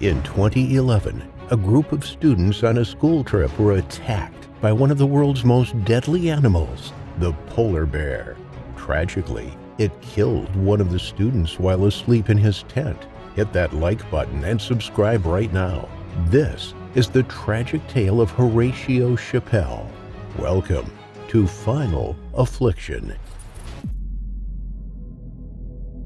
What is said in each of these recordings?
In 2011, a group of students on a school trip were attacked by one of the world's most deadly animals, the polar bear. Tragically, it killed one of the students while asleep in his tent. Hit that like button and subscribe right now. This is the tragic tale of Horatio Chapple. Welcome to Final Affliction.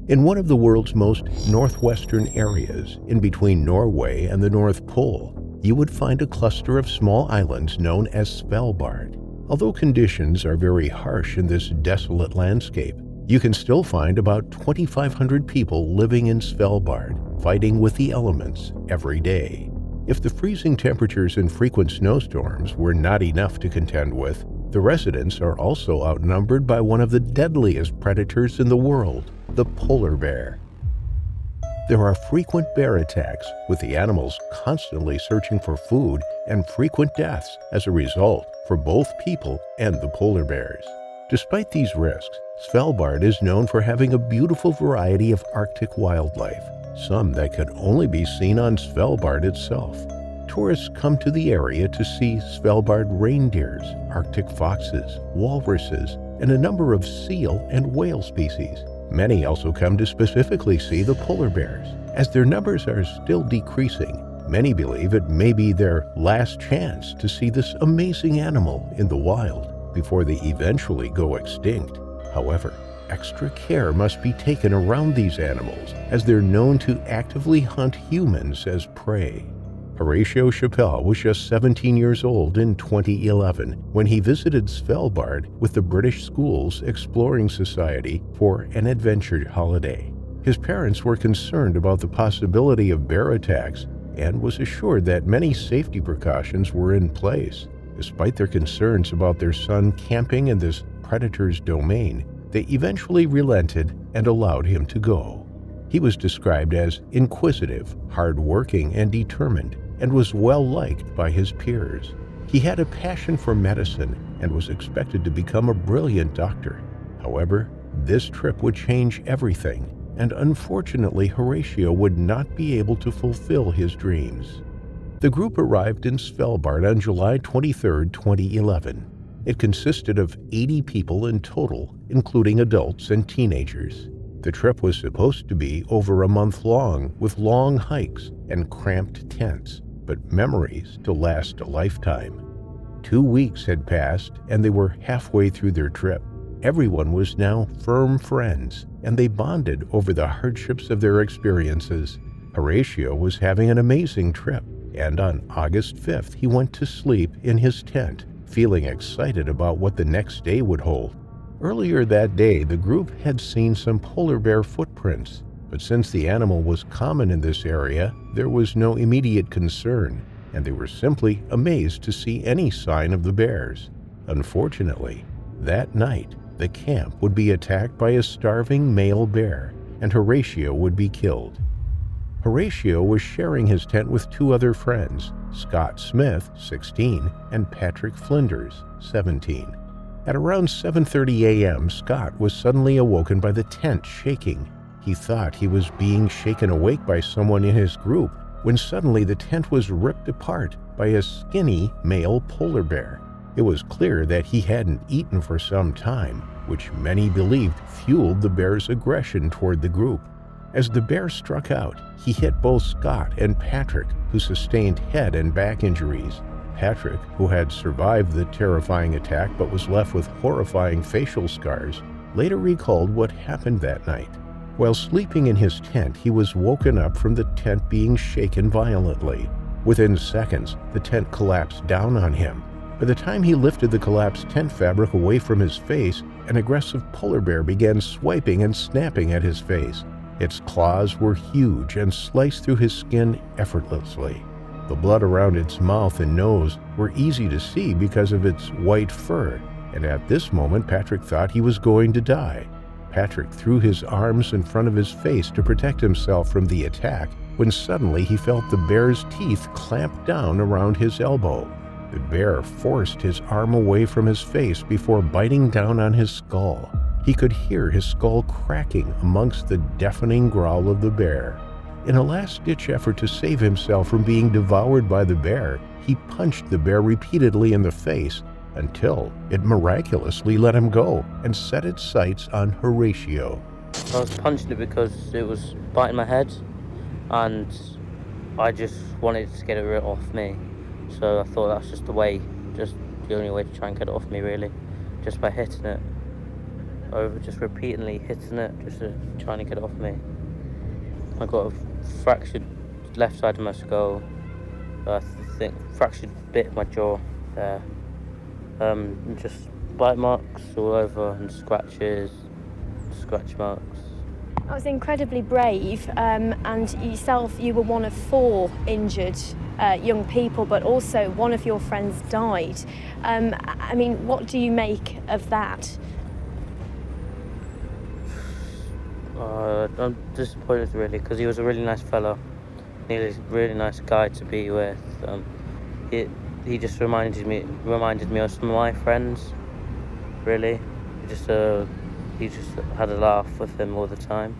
In one of the world's most northwestern areas, in between Norway and the North Pole, you would find a cluster of small islands known as Svalbard. Although conditions are very harsh in this desolate landscape, you can still find about 2,500 people living in Svalbard, fighting with the elements every day. If the freezing temperatures and frequent snowstorms were not enough to contend with, the residents are also outnumbered by one of the deadliest predators in the world, the polar bear. There are frequent bear attacks, with the animals constantly searching for food, and frequent deaths as a result for both people and the polar bears. Despite these risks, Svalbard is known for having a beautiful variety of Arctic wildlife, some that could only be seen on Svalbard itself. Tourists come to the area to see Svalbard reindeers, Arctic foxes, walruses, and a number of seal and whale species. Many also come to specifically see the polar bears. As their numbers are still decreasing, many believe it may be their last chance to see this amazing animal in the wild before they eventually go extinct. However, extra care must be taken around these animals, as they're known to actively hunt humans as prey. Horatio Chapple was just 17 years old in 2011 when he visited Svalbard with the British Schools Exploring Society for an adventure holiday. His parents were concerned about the possibility of bear attacks and was assured that many safety precautions were in place. Despite their concerns about their son camping in this predator's domain, they eventually relented and allowed him to go. He was described as inquisitive, hard-working, and determined, and was well-liked by his peers. He had a passion for medicine and was expected to become a brilliant doctor. However, this trip would change everything, and unfortunately Horatio would not be able to fulfill his dreams. The group arrived in Svalbard on July 23, 2011. It consisted of 80 people in total, including adults and teenagers. The trip was supposed to be over a month long, with long hikes and cramped tents, but memories to last a lifetime. 2 weeks had passed, and they were halfway through their trip. Everyone was now firm friends, and they bonded over the hardships of their experiences. Horatio was having an amazing trip, and on August 5th, he went to sleep in his tent, feeling excited about what the next day would hold. Earlier that day, the group had seen some polar bear footprints, but since the animal was common in this area, there was no immediate concern, and they were simply amazed to see any sign of the bears. Unfortunately, that night, the camp would be attacked by a starving male bear, and Horatio would be killed. Horatio was sharing his tent with two other friends, Scott Smith, 16, and Patrick Flinders, 17. At around 7:30 a.m., Scott was suddenly awoken by the tent shaking. He thought he was being shaken awake by someone in his group, when suddenly the tent was ripped apart by a skinny male polar bear. It was clear that he hadn't eaten for some time, which many believed fueled the bear's aggression toward the group. As the bear struck out, he hit both Scott and Patrick, who sustained head and back injuries. Patrick, who had survived the terrifying attack but was left with horrifying facial scars, later recalled what happened that night. While sleeping in his tent, he was woken up from the tent being shaken violently. Within seconds, the tent collapsed down on him. By the time he lifted the collapsed tent fabric away from his face, an aggressive polar bear began swiping and snapping at his face. Its claws were huge and sliced through his skin effortlessly. The blood around its mouth and nose were easy to see because of its white fur, and at this moment Patrick thought he was going to die. Patrick threw his arms in front of his face to protect himself from the attack, when suddenly he felt the bear's teeth clamp down around his elbow. The bear forced his arm away from his face before biting down on his skull. He could hear his skull cracking amongst the deafening growl of the bear. In a last-ditch effort to save himself from being devoured by the bear, he punched the bear repeatedly in the face until it miraculously let him go and set its sights on Horatio. I was punching it because it was biting my head, and I just wanted to get it off me. So I thought that's just the only way to try and get it off me, really, just by hitting it just repeatedly hitting it, just trying to get it off me. I got a fractured left side of my skull. I think fractured bit of my jaw there. Just bite marks all over and scratch marks. That was incredibly brave, and you were one of 4 injured young people, but also one of your friends died. I mean, what do you make of that? I'm disappointed, really, because he was a really nice fella. He was a really nice guy to be with. He just reminded me of some of my friends, really. He just had a laugh with him all the time.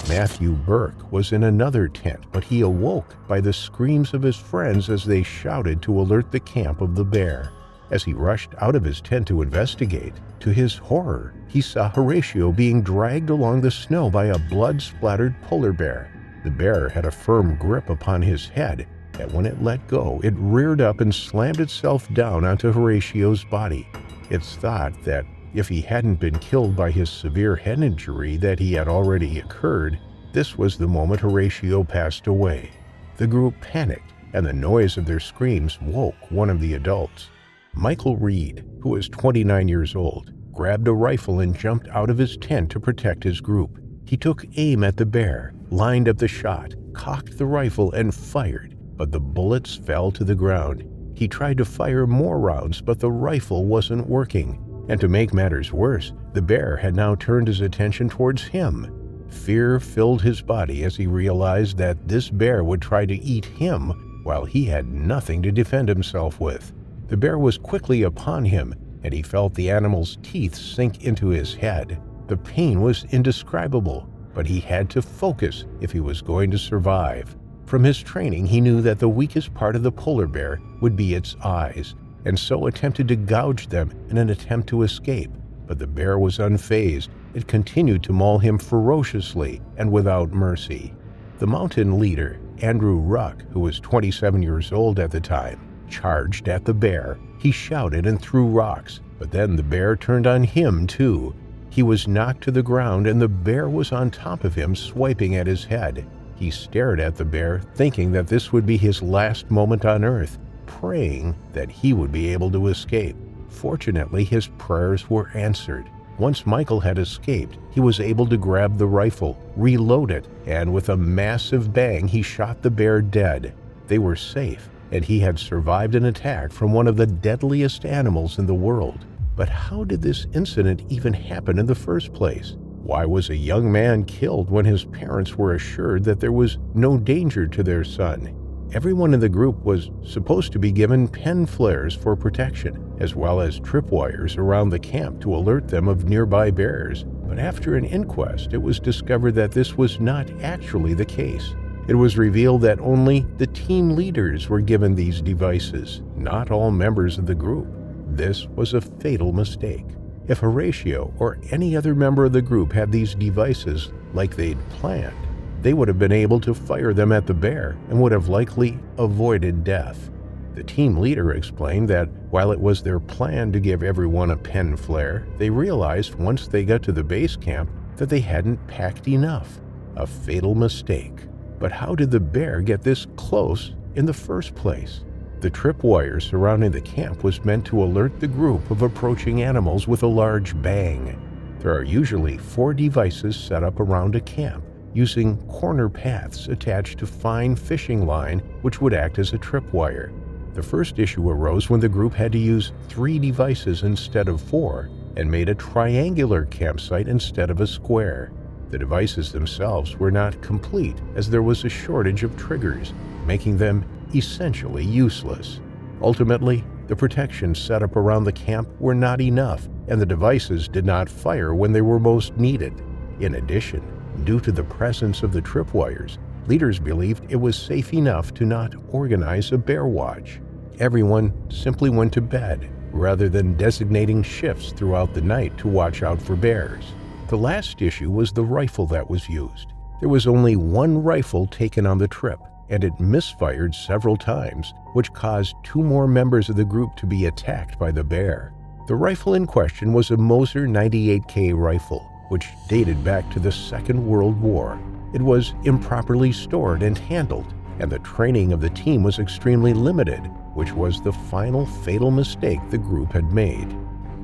Matthew Burke was in another tent, but he awoke by the screams of his friends as they shouted to alert the camp of the bear. As he rushed out of his tent to investigate, to his horror, he saw Horatio being dragged along the snow by a blood-splattered polar bear. The bear had a firm grip upon his head, and when it let go, it reared up and slammed itself down onto Horatio's body. It's thought that if he hadn't been killed by his severe head injury that he had already occurred, this was the moment Horatio passed away. The group panicked, and the noise of their screams woke one of the adults. Michael Reed, who was 29 years old, grabbed a rifle and jumped out of his tent to protect his group. He took aim at the bear, lined up the shot, cocked the rifle, and fired, but the bullets fell to the ground. He tried to fire more rounds, but the rifle wasn't working. And to make matters worse, the bear had now turned his attention towards him. Fear filled his body as he realized that this bear would try to eat him while he had nothing to defend himself with. The bear was quickly upon him, and he felt the animal's teeth sink into his head. The pain was indescribable, but he had to focus if he was going to survive. From his training, he knew that the weakest part of the polar bear would be its eyes, and so attempted to gouge them in an attempt to escape. But the bear was unfazed. It continued to maul him ferociously and without mercy. The mountain leader, Andrew Ruck, who was 27 years old at the time, charged at the bear. He shouted and threw rocks, but then the bear turned on him too. He was knocked to the ground, and the bear was on top of him, swiping at his head. He stared at the bear, thinking that this would be his last moment on Earth, praying that he would be able to escape. Fortunately, his prayers were answered. Once Michael had escaped, he was able to grab the rifle, reload it, and with a massive bang, he shot the bear dead. They were safe, and he had survived an attack from one of the deadliest animals in the world. But how did this incident even happen in the first place? Why was a young man killed when his parents were assured that there was no danger to their son? Everyone in the group was supposed to be given pen flares for protection, as well as tripwires around the camp to alert them of nearby bears. But after an inquest, it was discovered that this was not actually the case. It was revealed that only the team leaders were given these devices, not all members of the group. This was a fatal mistake. If Horatio or any other member of the group had these devices like they'd planned, they would have been able to fire them at the bear and would have likely avoided death. The team leader explained that while it was their plan to give everyone a pen flare, they realized once they got to the base camp that they hadn't packed enough. A fatal mistake. But how did the bear get this close in the first place? The tripwire surrounding the camp was meant to alert the group of approaching animals with a large bang. There are usually 4 devices set up around a camp, using corner paths attached to fine fishing line which would act as a tripwire. The first issue arose when the group had to use 3 devices instead of 4 and made a triangular campsite instead of a square. The devices themselves were not complete as there was a shortage of triggers, making them essentially useless. Ultimately, the protections set up around the camp were not enough, and the devices did not fire when they were most needed. In addition, due to the presence of the tripwires, Leaders believed it was safe enough to not organize a bear watch. Everyone simply went to bed, rather than designating shifts throughout the night to watch out for bears. The last issue was the rifle that was used. There was only one rifle taken on the trip, and it misfired several times, which caused 2 more members of the group to be attacked by the bear. The rifle in question was a Moser 98K rifle, which dated back to the Second World War. It was improperly stored and handled, and the training of the team was extremely limited, which was the final fatal mistake the group had made.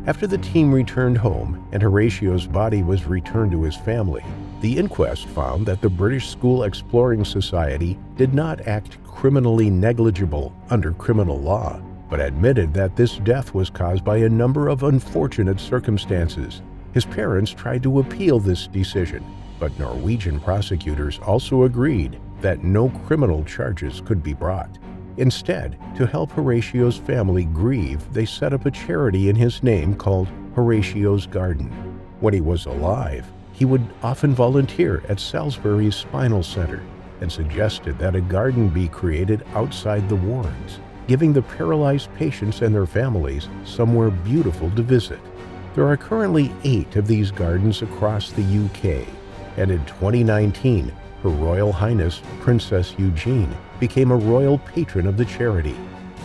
After the team returned home and Horatio's body was returned to his family, the inquest found that the British School Exploring Society did not act criminally negligible under criminal law, but admitted that this death was caused by a number of unfortunate circumstances. His parents tried to appeal this decision, but Norwegian prosecutors also agreed that no criminal charges could be brought. Instead, to help Horatio's family grieve, they set up a charity in his name called Horatio's Garden. When he was alive, he would often volunteer at Salisbury's Spinal Center and suggested that a garden be created outside the wards, giving the paralyzed patients and their families somewhere beautiful to visit. There are currently 8 of these gardens across the UK, and in 2019, Her Royal Highness Princess Eugenie became a royal patron of the charity.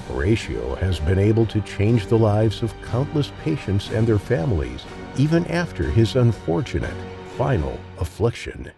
Horatio has been able to change the lives of countless patients and their families, even after his unfortunate final affliction.